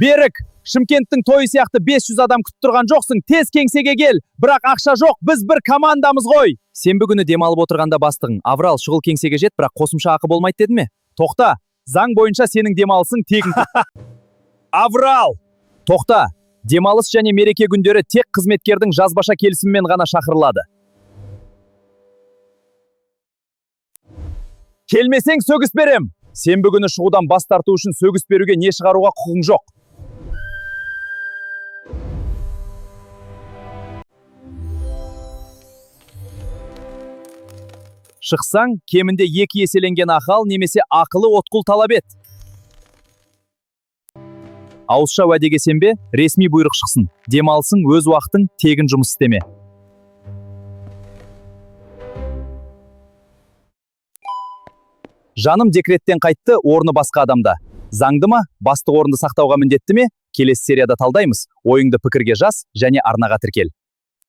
Берік, Шымкенттің тойы сияқты 500 адам күтіп тұрған жоқсың, тез кеңсеге кел. Бірақ ақша жоқ, біз бір командамыз ғой. Сенбі күні демалып отырғанда бастығың, Аврал, шұғыл кеңсеге жет, бірақ қосымша ақы болмайды деді ме? Тоқта, заң бойынша сенің демалысың тегін. Аврал! Тоқта, демалыс және мереке күндері тек қызметкердің жазбаша келісімімен ғана шақырылады. Келмесең сөгіс берем. Сенбі күні шығудан бас тарту үшін сөгіс беруге не шығаруға құқың жоқ. Шықсаң, кемінде 2 еселенген ақыл немесе ақылы отқұл талап ет. Ауызша уәдеге сенбе, ресми бұйрық шықсын. Демалысың, өз уақытың, тегін жұмыс істеме. Жаным декреттен қайтты, орны басқа адамда. Заңды ма? Бастық орынды сақтауға міндетті ме? Келесі серияда талдаймыз. Ойыңды пікірге жаз және арнаға тіркел.